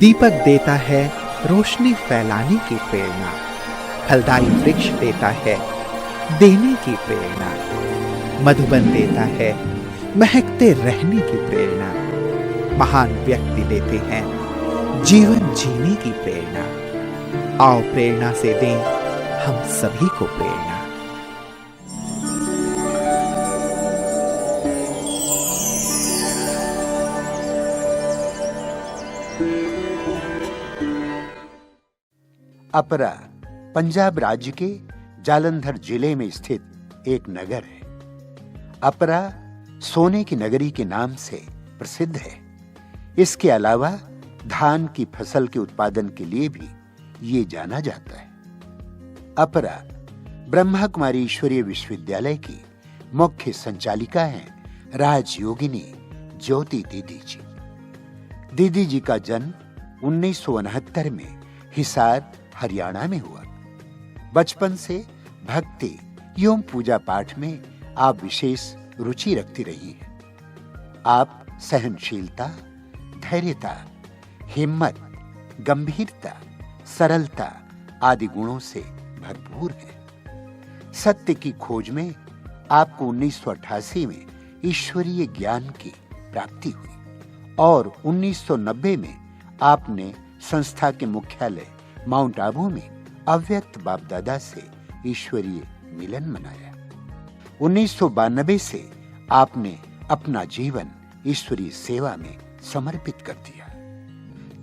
दीपक देता है रोशनी फैलाने की प्रेरणा, फलदायी वृक्ष देता है देने की प्रेरणा, मधुबन देता है महकते रहने की प्रेरणा, महान व्यक्ति देते हैं जीवन जीने की प्रेरणा। आओ प्रेरणा से दें हम सभी को प्रेरणा। अपरा पंजाब राज्य के जालंधर जिले में स्थित एक नगर है। अपरा सोने की नगरी के नाम से प्रसिद्ध है। इसके अलावा धान की फसल के उत्पादन के लिए भी ये जाना जाता है। अपरा ब्रह्मा कुमारी ईश्वरीय विश्वविद्यालय की मुख्य संचालिका हैं राजयोगिनी ज्योति दीदी जी। दीदी जी का जन्म 1969 में हिसार हरियाणा में हुआ। बचपन से भक्ति एवं पूजा पाठ में आप विशेष रुचि रखती रही हैं। आप सहनशीलता, धैर्यता, हिम्मत, गंभीरता, सरलता आदि गुणों से भरपूर हैं। सत्य की खोज में आपको 1988 में ईश्वरीय ज्ञान की प्राप्ति हुई और 1990 में आपने संस्था के मुख्यालय माउंट आबू में अव्यक्त बाप दादा से ईश्वरीय मिलन मनाया। 1992 से आपने अपना जीवन ईश्वरीय सेवा में समर्पित कर दिया।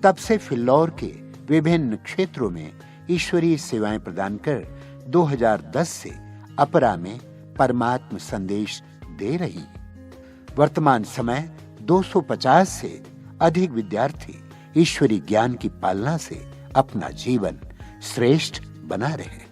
तब से फिल्लौर के विभिन्न क्षेत्रों में ईश्वरीय सेवाएं प्रदान कर 2010 से अपरा में परमात्म संदेश दे रही। वर्तमान समय 250 से अधिक विद्यार्थी ईश्वरीय ज्ञान की पालना से अपना जीवन श्रेष्ठ बना रहे।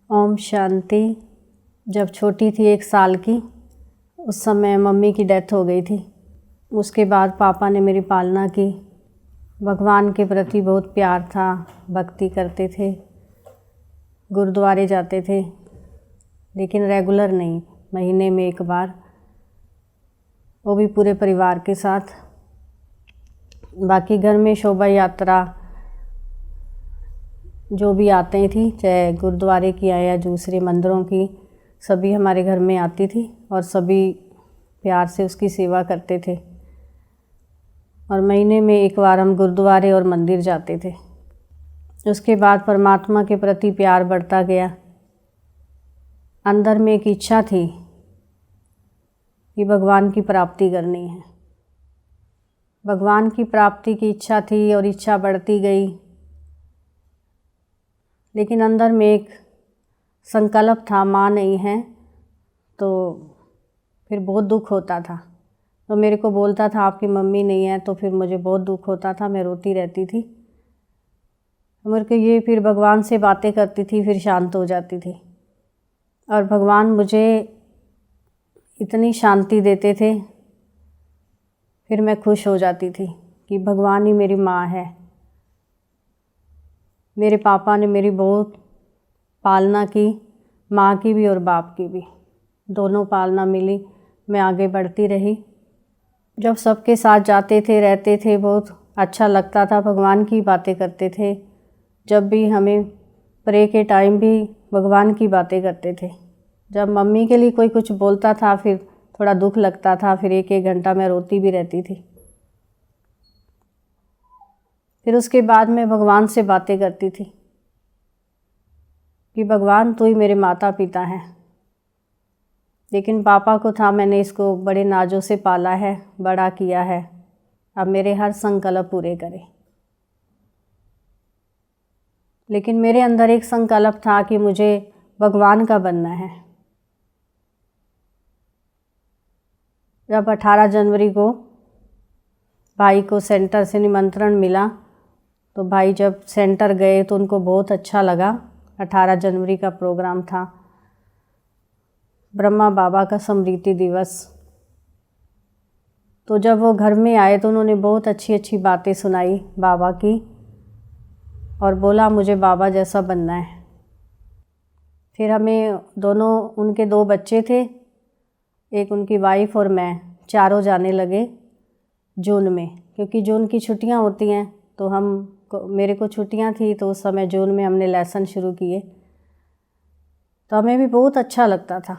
ओम शांति। जब छोटी थी 1 साल की, उस समय मम्मी की डेथ हो गई थी। उसके बाद पापा ने मेरी पालना की। भगवान के प्रति बहुत प्यार था, भक्ति करते थे, गुरुद्वारे जाते थे, लेकिन रेगुलर नहीं, महीने में 1 बार, वो भी पूरे परिवार के साथ। बाकी घर में शोभा यात्रा जो भी आते थी, चाहे गुरुद्वारे की आए या दूसरे मंदिरों की, सभी हमारे घर में आती थी और सभी प्यार से उसकी सेवा करते थे। और महीने में 1 बार हम गुरुद्वारे और मंदिर जाते थे। उसके बाद परमात्मा के प्रति प्यार बढ़ता गया। अंदर में एक इच्छा थी कि भगवान की प्राप्ति करनी है। भगवान की प्राप्ति की इच्छा थी और इच्छा बढ़ती गई, लेकिन अंदर में एक संकल्प था, माँ नहीं है, तो फिर बहुत दुख होता था। तो मेरे को बोलता था आपकी मम्मी नहीं है, तो फिर मुझे बहुत दुख होता था, मैं रोती रहती थी। मेरे को ये फिर भगवान से बातें करती थी, फिर शांत हो जाती थी। और भगवान मुझे इतनी शांति देते थे, फिर मैं खुश हो जाती थी कि भगवान ही मेरी माँ है। मेरे पापा ने मेरी बहुत पालना की, माँ की भी और बाप की भी, दोनों पालना मिली। मैं आगे बढ़ती रही। जब सबके साथ जाते थे, रहते थे, बहुत अच्छा लगता था, भगवान की बातें करते थे। जब भी हमें प्रे के टाइम भी भगवान की बातें करते थे। जब मम्मी के लिए कोई कुछ बोलता था, फिर थोड़ा दुख लगता था, फिर 1-1 घंटा मैं रोती भी रहती थी। फिर उसके बाद मैं भगवान से बातें करती थी कि भगवान तू ही मेरे माता पिता हैं। लेकिन पापा को था, मैंने इसको बड़े नाजों से पाला है, बड़ा किया है, अब मेरे हर संकल्प पूरे करे। लेकिन मेरे अंदर एक संकल्प था कि मुझे भगवान का बनना है। जब 18 जनवरी को भाई को सेंटर से निमंत्रण मिला, तो भाई जब सेंटर गए तो उनको बहुत अच्छा लगा। 18 जनवरी का प्रोग्राम था, ब्रह्मा बाबा का स्मृति दिवस। तो जब वो घर में आए तो उन्होंने बहुत अच्छी अच्छी बातें सुनाई बाबा की। और बोला मुझे बाबा जैसा बनना है। फिर हमें दोनों, उनके 2 बच्चे थे, एक उनकी वाइफ और मैं, चारों जाने लगे जून में, क्योंकि जून की छुट्टियां होती हैं तो मेरे को छुट्टियां थी तो उस समय जून में हमने लेसन शुरू किए। तो हमें भी बहुत अच्छा लगता था।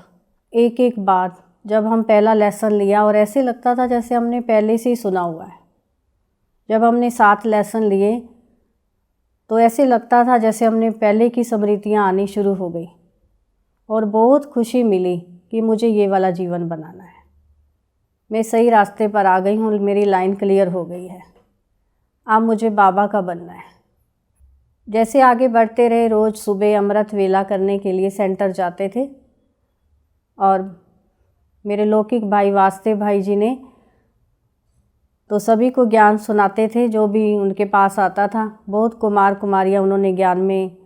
एक एक बात जब हम पहला लेसन लिया और ऐसे लगता था जैसे हमने पहले से ही सुना हुआ है। जब हमने 7 लेसन लिए तो ऐसे लगता था जैसे हमने पहले की स्मृतियाँ आनी शुरू हो गई और बहुत खुशी मिली कि मुझे ये वाला जीवन बनाना है। मैं सही रास्ते पर आ गई हूँ, मेरी लाइन क्लियर हो गई है, अब मुझे बाबा का बनना है। जैसे आगे बढ़ते रहे, रोज़ सुबह अमृत वेला करने के लिए सेंटर जाते थे और मेरे लौकिक भाई वासुदेव भाई जी ने तो सभी को ज्ञान सुनाते थे जो भी उनके पास आता था। बहुत कुमार कुमारियाँ उन्होंने ज्ञान में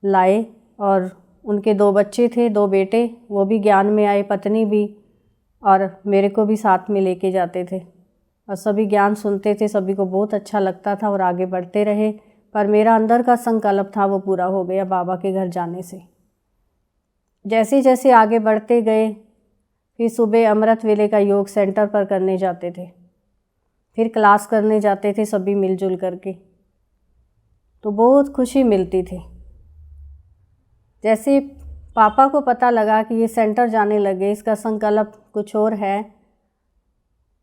लाए और उनके 2 बच्चे थे, 2 बेटे, वो भी ज्ञान में आए, पत्नी भी, और मेरे को भी साथ में लेके जाते थे और सभी ज्ञान सुनते थे। सभी को बहुत अच्छा लगता था और आगे बढ़ते रहे। पर मेरा अंदर का संकल्प था वो पूरा हो गया बाबा के घर जाने से। जैसे जैसे आगे बढ़ते गए, फिर सुबह अमृत वेले का योग सेंटर पर करने जाते थे, फिर क्लास करने जाते थे सभी मिलजुल करके, तो बहुत खुशी मिलती थी। जैसे पापा को पता लगा कि ये सेंटर जाने लगे, इसका संकल्प कुछ और है,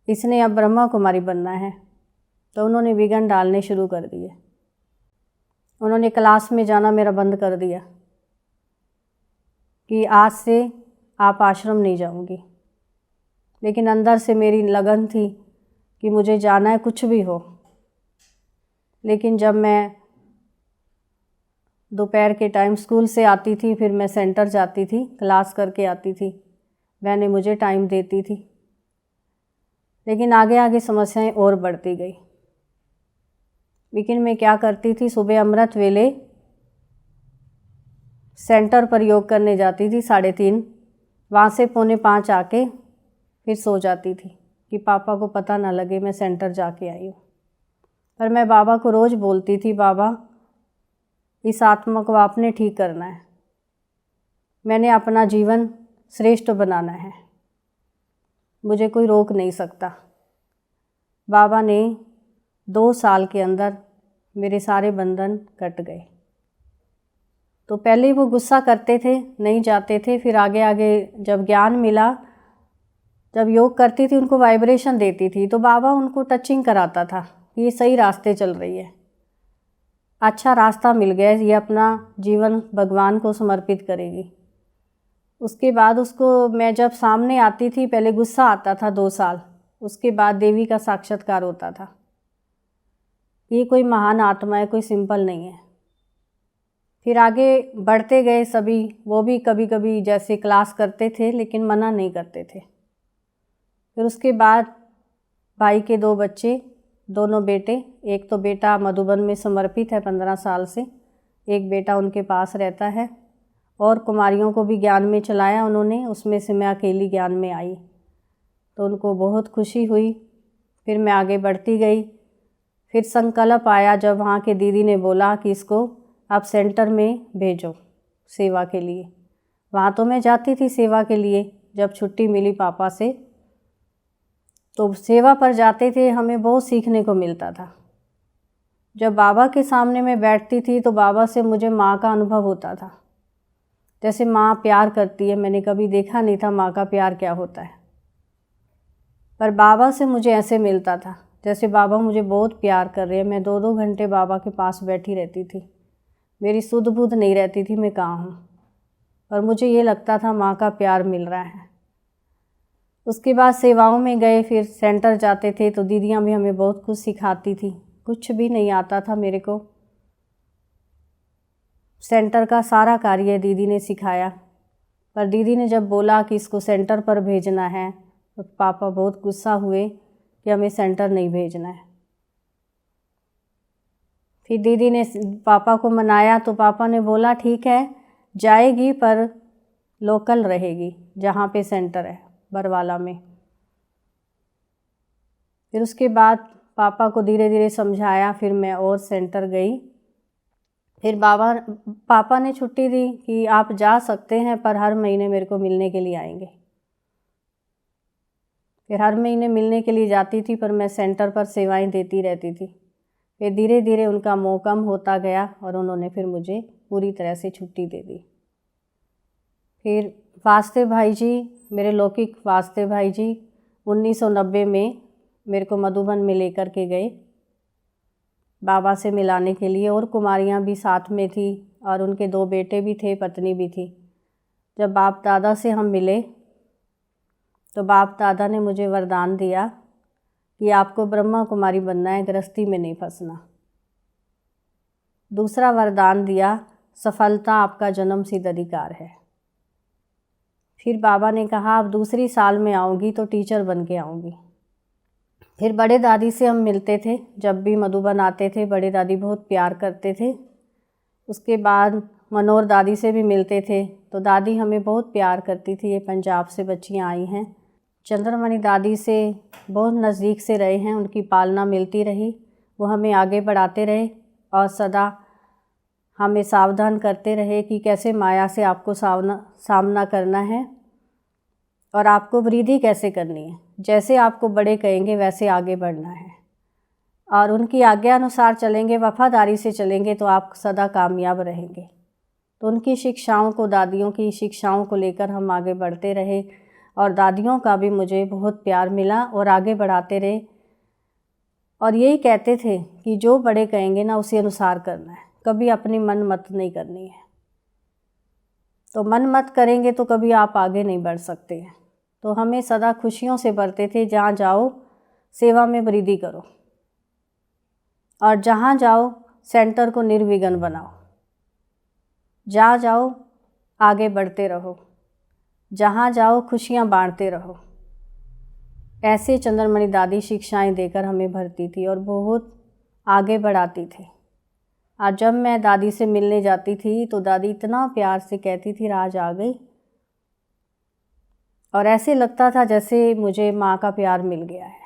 इसने अब ब्रह्मा कुमारी बनना है, तो उन्होंने विघन डालने शुरू कर दिए। उन्होंने क्लास में जाना मेरा बंद कर दिया कि आज से आप आश्रम नहीं जाऊंगी। लेकिन अंदर से मेरी लगन थी कि मुझे जाना है, कुछ भी हो। लेकिन जब मैं दोपहर के टाइम स्कूल से आती थी, फिर मैं सेंटर जाती थी, क्लास करके आती थी, मैंने मुझे टाइम देती थी। लेकिन आगे आगे समस्याएं और बढ़ती गई। लेकिन मैं क्या करती थी, सुबह अमृत वेले सेंटर पर योग करने जाती थी 3:30, वहाँ से 4:45 आके फिर सो जाती थी कि पापा को पता ना लगे मैं सेंटर जाके आई हूँ। पर मैं बाबा को रोज़ बोलती थी, बाबा इस आत्मा को आपने ठीक करना है, मैंने अपना जीवन श्रेष्ठ बनाना है, मुझे कोई रोक नहीं सकता। बाबा ने 2 साल के अंदर मेरे सारे बंधन कट गए। तो पहले वो गुस्सा करते थे, नहीं जाते थे, फिर आगे आगे जब ज्ञान मिला, जब योग करती थी उनको वाइब्रेशन देती थी तो बाबा उनको टचिंग कराता था कि ये सही रास्ते चल रही है, अच्छा रास्ता मिल गया, ये अपना जीवन भगवान को समर्पित करेगी। उसके बाद उसको मैं जब सामने आती थी, पहले गुस्सा आता था 2 साल, उसके बाद देवी का साक्षात्कार होता था। ये कोई महान आत्मा है, कोई सिंपल नहीं है। फिर आगे बढ़ते गए सभी, वो भी कभी कभी जैसे क्लास करते थे लेकिन मना नहीं करते थे। फिर उसके बाद भाई के 2 बच्चे, दोनों बेटे, एक तो बेटा मधुबन में समर्पित है 15 साल से, एक बेटा उनके पास रहता है, और कुमारियों को भी ज्ञान में चलाया उन्होंने, उसमें से मैं अकेली ज्ञान में आई तो उनको बहुत खुशी हुई। फिर मैं आगे बढ़ती गई। फिर संकल्प आया जब वहाँ के दीदी ने बोला कि इसको आप सेंटर में भेजो सेवा के लिए। वहाँ तो मैं जाती थी सेवा के लिए, जब छुट्टी मिली पापा से तो सेवा पर जाते थे, हमें बहुत सीखने को मिलता था। जब बाबा के सामने मैं बैठती थी तो बाबा से मुझे माँ का अनुभव होता था, जैसे माँ प्यार करती है। मैंने कभी देखा नहीं था माँ का प्यार क्या होता है, पर बाबा से मुझे ऐसे मिलता था जैसे बाबा मुझे बहुत प्यार कर रहे हैं। मैं 2-2 घंटे बाबा के पास बैठी रहती थी, मेरी सुध बुध नहीं रहती थी मैं कहाँ हूँ, पर मुझे ये लगता था माँ का प्यार मिल रहा है। उसके बाद सेवाओं में गए, फिर सेंटर जाते थे तो दीदियाँ भी हमें बहुत कुछ सिखाती थी। कुछ भी नहीं आता था मेरे को, सेंटर का सारा कार्य दीदी ने सिखाया। पर दीदी ने जब बोला कि इसको सेंटर पर भेजना है तो पापा बहुत गुस्सा हुए कि हमें सेंटर नहीं भेजना है। फिर दीदी ने पापा को मनाया तो पापा ने बोला ठीक है जाएगी, पर लोकल रहेगी जहाँ पे सेंटर है बरवाला में। फिर उसके बाद पापा को धीरे धीरे समझाया, फिर मैं और सेंटर गई फिर पापा ने छुट्टी दी कि आप जा सकते हैं, पर हर महीने मेरे को मिलने के लिए आएंगे। फिर हर महीने मिलने के लिए जाती थी, पर मैं सेंटर पर सेवाएं देती रहती थी। फिर धीरे धीरे उनका मोह कम होता गया और उन्होंने फिर मुझे पूरी तरह से छुट्टी दे दी। फिर वासुदेव भाई जी, मेरे लौकिक वासुदेव भाई जी 1990 में मेरे को मधुबन में लेकर के गए बाबा से मिलाने के लिए, और कुमारियाँ भी साथ में थी और उनके 2 बेटे भी थे, पत्नी भी थी। जब बाप दादा से हम मिले तो बाप दादा ने मुझे वरदान दिया कि आपको ब्रह्मा कुमारी बनना है, गृहस्थी में नहीं फंसना। दूसरा वरदान दिया, सफलता आपका जन्म सिद्ध अधिकार है। फिर बाबा ने कहा अब दूसरी साल में आऊँगी तो टीचर बन के आऊँगी। फिर बड़े दादी से हम मिलते थे, जब भी मधुबन आते थे बड़े दादी बहुत प्यार करते थे। उसके बाद मनोहर दादी से भी मिलते थे तो दादी हमें बहुत प्यार करती थी। ये पंजाब से बच्चियाँ आई हैं। चंद्रमणि दादी से बहुत नज़दीक से रहे हैं, उनकी पालना मिलती रही। वो हमें आगे बढ़ाते रहे और सदा हमें सावधान करते रहे कि कैसे माया से आपको सामना करना है और आपको वृद्धि कैसे करनी है। जैसे आपको बड़े कहेंगे वैसे आगे बढ़ना है और उनकी आज्ञा अनुसार चलेंगे, वफादारी से चलेंगे तो आप सदा कामयाब रहेंगे। तो उनकी शिक्षाओं को, दादियों की शिक्षाओं को लेकर हम आगे बढ़ते रहे और दादियों का भी मुझे बहुत प्यार मिला और आगे बढ़ाते रहे। और यही कहते थे कि जो बड़े कहेंगे ना उसी अनुसार करना है, कभी अपनी मन मत नहीं करनी है। तो मन मत करेंगे तो कभी आप आगे नहीं बढ़ सकते हैं। तो हमें सदा खुशियों से भरते थे, जहाँ जाओ सेवा में वृद्धि करो और जहाँ जाओ सेंटर को निर्विघ्न बनाओ, जहाँ जाओ आगे बढ़ते रहो, जहाँ जाओ खुशियाँ बांटते रहो। ऐसे चंद्रमणि दादी शिक्षाएं देकर हमें भरती थी और बहुत आगे बढ़ाती थी। आज जब मैं दादी से मिलने जाती थी तो दादी इतना प्यार से कहती थी राज आ गई, और ऐसे लगता था जैसे मुझे माँ का प्यार मिल गया है।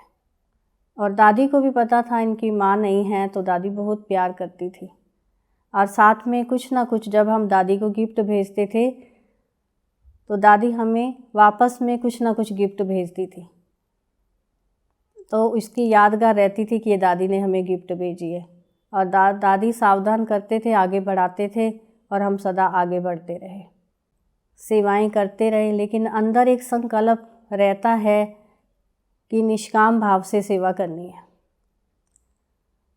और दादी को भी पता था इनकी माँ नहीं है, तो दादी बहुत प्यार करती थी। और साथ में कुछ ना कुछ जब हम दादी को गिफ्ट भेजते थे तो दादी हमें वापस में कुछ ना कुछ गिफ्ट भेजती थी। तो इसकी यादगार रहती थी कि ये दादी ने हमें गिफ्ट भेजी है। और दादी सावधान करते थे, आगे बढ़ाते थे और हम सदा आगे बढ़ते रहे, सेवाएं करते रहे। लेकिन अंदर एक संकल्प रहता है कि निष्काम भाव से सेवा करनी है।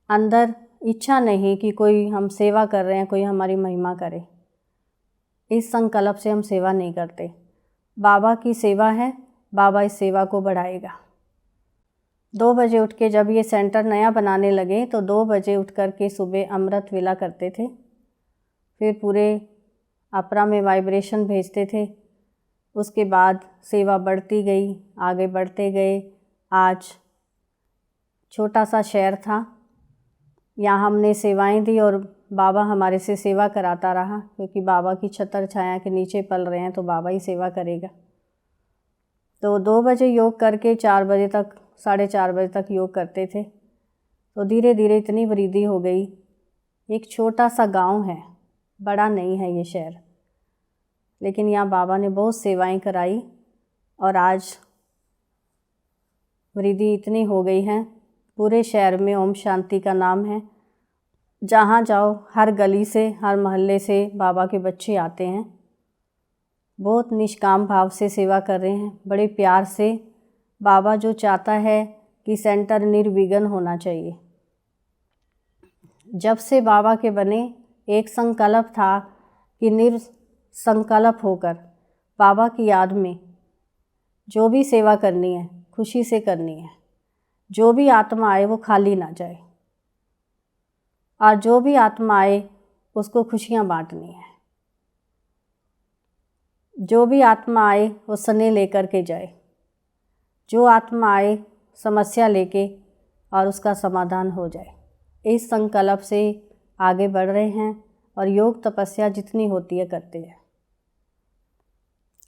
अंदर इच्छा नहीं कि कोई हम सेवा कर रहे हैं, कोई हमारी महिमा करे। इस संकल्प से हम सेवा नहीं करते। बाबा की सेवा है, बाबा इस सेवा को बढ़ाएगा। 2 बजे उठ के, जब ये सेंटर नया बनाने लगे तो 2 बजे उठ कर के सुबह अमृत वेला करते थे। फिर पूरे अपरा में वाइब्रेशन भेजते थे। उसके बाद सेवा बढ़ती गई, आगे बढ़ते गए। आज छोटा सा शहर था, यहाँ हमने सेवाएं दी और बाबा हमारे से सेवा कराता रहा, क्योंकि बाबा की छत्र छाया के नीचे पल रहे हैं तो बाबा ही सेवा करेगा। तो 2 बजे योग करके 4 बजे तक, 4:30 बजे तक योग करते थे। तो धीरे धीरे इतनी वृद्धि हो गई। एक छोटा सा गांव है, बड़ा नहीं है ये शहर, लेकिन यहाँ बाबा ने बहुत सेवाएं कराई और आज वृद्धि इतनी हो गई है। पूरे शहर में ओम शांति का नाम है। जहाँ जाओ हर गली से, हर मोहल्ले से बाबा के बच्चे आते हैं। बहुत निष्काम भाव से सेवा कर रहे हैं, बड़े प्यार से। बाबा जो चाहता है कि सेंटर निर्विघ्न होना चाहिए। जब से बाबा के बने एक संकल्प था कि निसंकल्प होकर बाबा की याद में जो भी सेवा करनी है खुशी से करनी है। जो भी आत्मा आए वो खाली ना जाए, और जो भी आत्मा आए उसको खुशियाँ बांटनी है। जो भी आत्मा आए वो स्नेह लेकर के जाए। जो आत्मा आए समस्या लेके और उसका समाधान हो जाए। इस संकल्प से आगे बढ़ रहे हैं और योग तपस्या जितनी होती है करते हैं।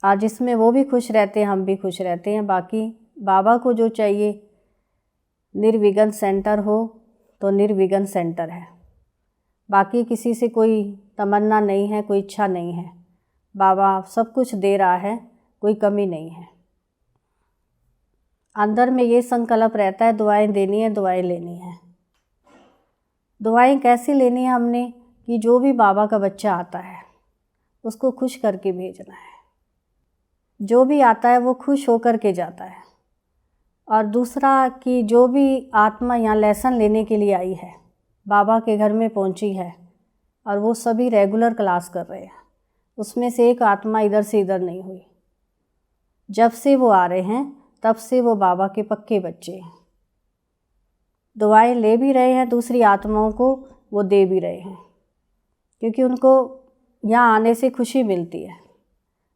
आज इसमें वो भी खुश रहते हैं, हम भी खुश रहते हैं। बाकी बाबा को जो चाहिए, निर्विघ्न सेंटर हो तो निर्विघ्न सेंटर है। बाकी किसी से कोई तमन्ना नहीं है, कोई इच्छा नहीं है। बाबा सब कुछ दे रहा है, कोई कमी नहीं है। अंदर में ये संकल्प रहता है, दुआएं देनी है, दुआएं लेनी है। दुआएं कैसे लेनी है हमने, कि जो भी बाबा का बच्चा आता है उसको खुश करके भेजना है। जो भी आता है वो खुश होकर के जाता है। और दूसरा कि जो भी आत्मा यहाँ लेसन लेने के लिए आई है, बाबा के घर में पहुँची है और वो सभी रेगुलर क्लास कर रहे हैं, उसमें से एक आत्मा इधर से इधर नहीं हुई। जब से वो आ रहे हैं तब से वो बाबा के पक्के बच्चे हैं। दुआएं ले भी रहे हैं, दूसरी आत्माओं को वो दे भी रहे हैं, क्योंकि उनको यहाँ आने से खुशी मिलती है।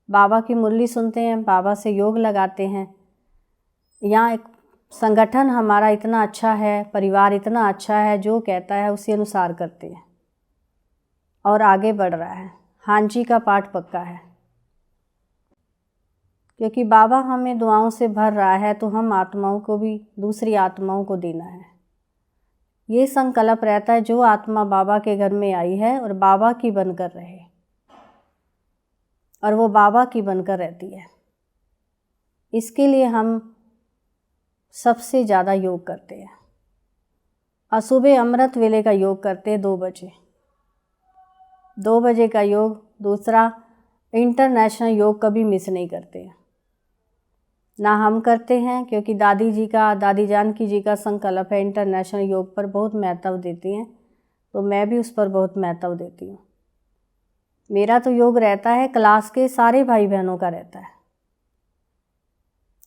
बाबा की मुरली सुनते हैं, बाबा से योग लगाते हैं। यहाँ एक संगठन हमारा इतना अच्छा है, परिवार इतना अच्छा है, जो कहता है उसी अनुसार करते हैं और आगे बढ़ रहा है। हाँ जी का पाठ पक्का है, क्योंकि बाबा हमें दुआओं से भर रहा है, तो हम आत्माओं को भी दूसरी आत्माओं को देना है। ये संकल्प रहता है, जो आत्मा बाबा के घर में आई है और बाबा की बनकर रहे, और वो बाबा की बनकर रहती है। इसके लिए हम सबसे ज़्यादा योग करते हैं। और सुबह अमृत वेले का योग करते हैं 2 बजे। 2 बजे का योग। दूसरा, इंटरनेशनल योग कभी मिस नहीं करते हैं, ना हम करते हैं, क्योंकि दादी जानकी जी का संकल्प है, इंटरनेशनल योग पर बहुत महत्व देती हैं, तो मैं भी उस पर बहुत महत्व देती हूँ। मेरा तो योग रहता है, क्लास के सारे भाई बहनों का रहता है,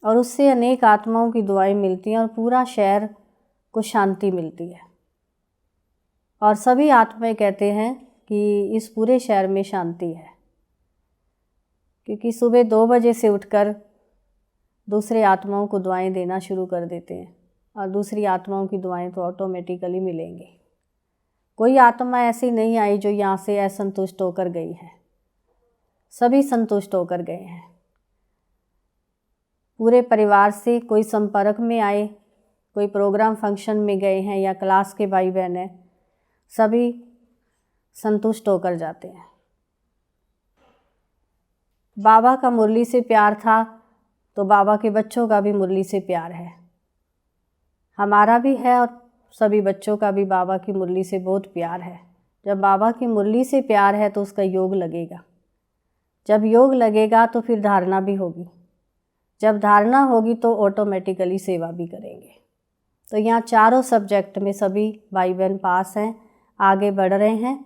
और उससे अनेक आत्माओं की दुआएं मिलती हैं और पूरा शहर को शांति मिलती है। और सभी आत्माएं कहते हैं कि इस पूरे शहर में शांति है, क्योंकि सुबह 2 बजे से उठकर दूसरे आत्माओं को दुआएं देना शुरू कर देते हैं, और दूसरी आत्माओं की दुआएं तो ऑटोमेटिकली मिलेंगी। कोई आत्मा ऐसी नहीं आई जो यहाँ से असंतुष्ट होकर गई है, सभी संतुष्ट होकर गए हैं। पूरे परिवार से कोई संपर्क में आए, कोई प्रोग्राम फंक्शन में गए हैं, या क्लास के भाई बहन हैं, सभी संतुष्ट होकर जाते हैं। बाबा का मुरली से प्यार था, तो बाबा के बच्चों का भी मुरली से प्यार है, हमारा भी है, और सभी बच्चों का भी बाबा की मुरली से बहुत प्यार है। जब बाबा की मुरली से प्यार है तो उसका योग लगेगा। जब योग लगेगा तो फिर धारणा भी होगी। जब धारणा होगी तो ऑटोमेटिकली सेवा भी करेंगे। तो यहाँ चारों सब्जेक्ट में सभी भाई बहन पास हैं, आगे बढ़ रहे हैं।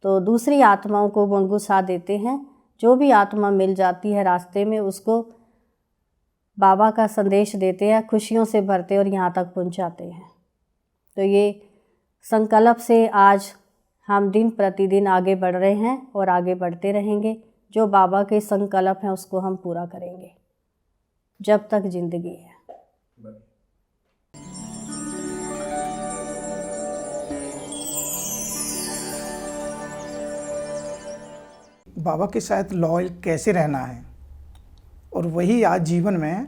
तो दूसरी आत्माओं को मंगूसा देते हैं। जो भी आत्मा मिल जाती है रास्ते में, उसको बाबा का संदेश देते हैं, खुशियों से भरते और यहाँ तक पहुँचाते हैं। तो ये संकल्प से आज हम दिन प्रतिदिन आगे बढ़ रहे हैं और आगे बढ़ते रहेंगे। जो बाबा के संकल्प हैं उसको हम पूरा करेंगे जब तक जिंदगी है। बाबा के साथ लॉयल कैसे रहना है, और वही आज जीवन में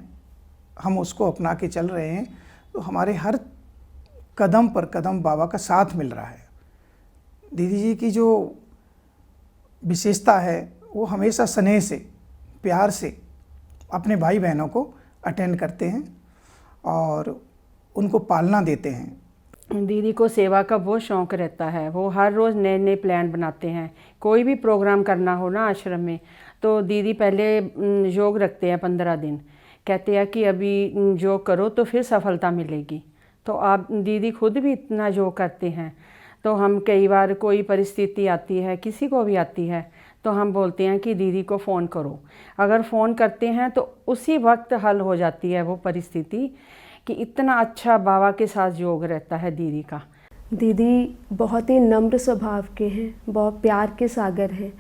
हम उसको अपना के चल रहे हैं। तो हमारे हर कदम पर कदम बाबा का साथ मिल रहा है। दीदी जी की जो विशेषता है, वो हमेशा स्नेह से, प्यार से अपने भाई बहनों को अटेंड करते हैं और उनको पालना देते हैं। दीदी को सेवा का बहुत शौक़ रहता है। वो हर रोज़ नए नए प्लान बनाते हैं। कोई भी प्रोग्राम करना हो ना आश्रम में, तो दीदी पहले योग रखते हैं 15 दिन। कहते हैं कि अभी योग करो तो फिर सफलता मिलेगी। तो आप दीदी खुद भी इतना योग करते हैं। तो हम कई बार कोई परिस्थिति आती है, किसी को भी आती है, तो हम बोलते हैं कि दीदी को फ़ोन करो। अगर फ़ोन करते हैं तो उसी वक्त हल हो जाती है वो परिस्थिति, कि इतना अच्छा बाबा के साथ योग रहता है दीदी का। दीदी बहुत ही नम्र स्वभाव के हैं, बहुत प्यार के सागर हैं।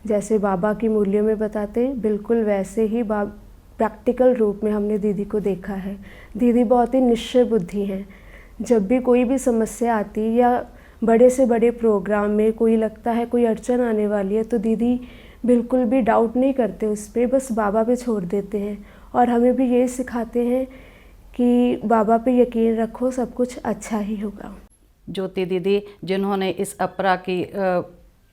जैसे बाबा की मूल्यों में बताते हैं, बिल्कुल वैसे ही प्रैक्टिकल रूप में हमने दीदी को देखा है। दीदी बहुत ही निश्चय बुद्धि हैं। जब भी कोई भी समस्या आती है या बड़े से बड़े प्रोग्राम में कोई लगता है कोई अड़चन आने वाली है, तो दीदी बिल्कुल भी डाउट नहीं करते उस पर, बस बाबा पे छोड़ देते हैं। और हमें भी ये सिखाते हैं कि बाबा पे यकीन रखो, सब कुछ अच्छा ही होगा। ज्योति दीदी, जिन्होंने इस अपरा की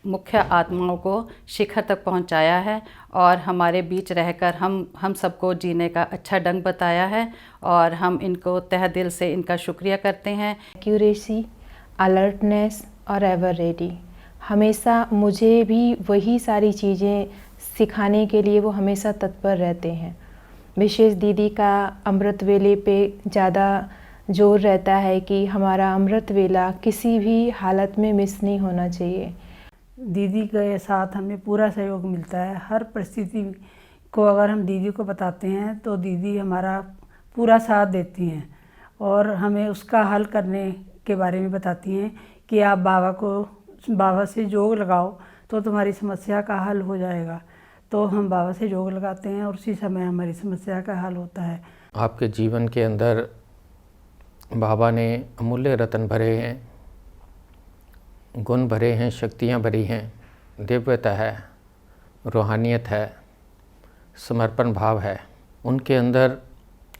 मुख्य आत्माओं को शिखर तक पहुंचाया है और हमारे बीच रहकर हम सबको जीने का अच्छा ढंग बताया है, और हम इनको तहे दिल से इनका शुक्रिया करते हैं। एक्यूरेसी, अलर्टनेस और एवर रेडी, हमेशा मुझे भी वही सारी चीज़ें सिखाने के लिए वो हमेशा तत्पर रहते हैं। विशेष दीदी का अमृत वेले पे ज़्यादा जोर रहता है कि हमारा अमृत वेला किसी भी हालत में मिस नहीं होना चाहिए। दीदी के साथ हमें पूरा सहयोग मिलता है। हर परिस्थिति को अगर हम दीदी को बताते हैं तो दीदी हमारा पूरा साथ देती हैं और हमें उसका हल करने के बारे में बताती हैं कि आप बाबा से जोग लगाओ तो तुम्हारी समस्या का हल हो जाएगा। तो हम बाबा से जोग लगाते हैं और उसी समय हमारी समस्या का हल होता है। आपके जीवन के अंदर बाबा ने अमूल्य रत्न भरे हैं, गुण भरे हैं, शक्तियाँ भरी हैं, दिव्यता है, रूहानियत है, समर्पण भाव है। उनके अंदर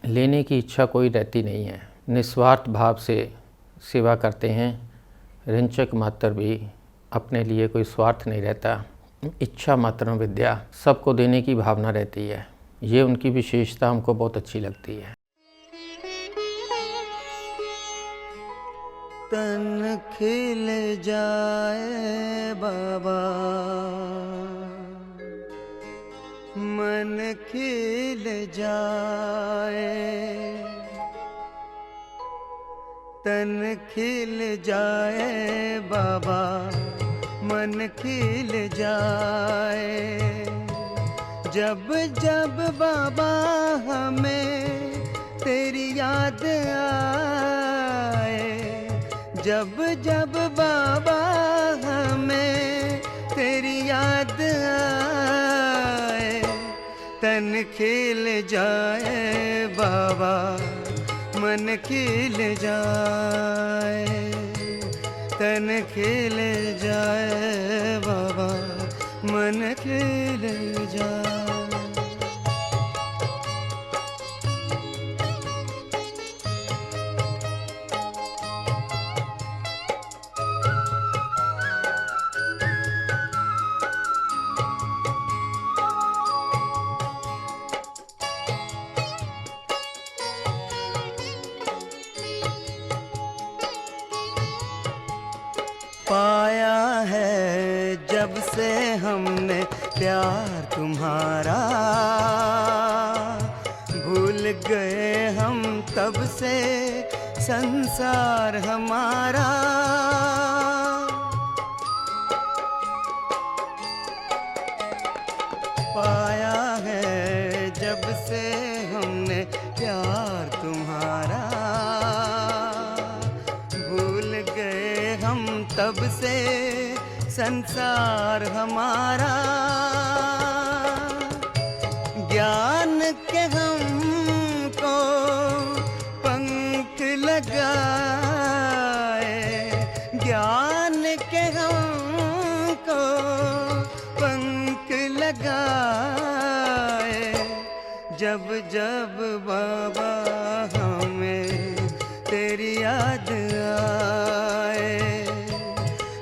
लेने की इच्छा कोई रहती नहीं है, निस्वार्थ भाव से सेवा करते हैं। ऋंचक मात्र भी अपने लिए कोई स्वार्थ नहीं रहता, इच्छा मात्र विद्या, सबको देने की भावना रहती है। ये उनकी विशेषता हमको बहुत अच्छी लगती है। तन खिल जाए बाबा, मन खिल जाए, तन खिल जाए बाबा, मन खिल जाए। जब जब बाबा हमें तेरी याद आए, जब जब बाबा हमें तेरी याद आए, तन खिल जाए बाबा, मन खिल जाए, तन खिल जाए बाबा, मन खिल जाए। पाया है जब से हमने प्यार तुम्हारा, भूल गए हम तब से संसार हमारा। पाया है जब से हमने प्यार तुम्हारा, भूल गए हम तब से संसार हमारा। ज्ञान के हमको पंख लगाए, ज्ञान के हमको पंख लगाए। जब जब बाबा हमें तेरी याद आए,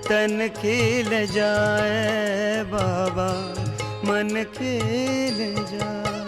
तन खिल जाए बाबा, मन खिल जाए।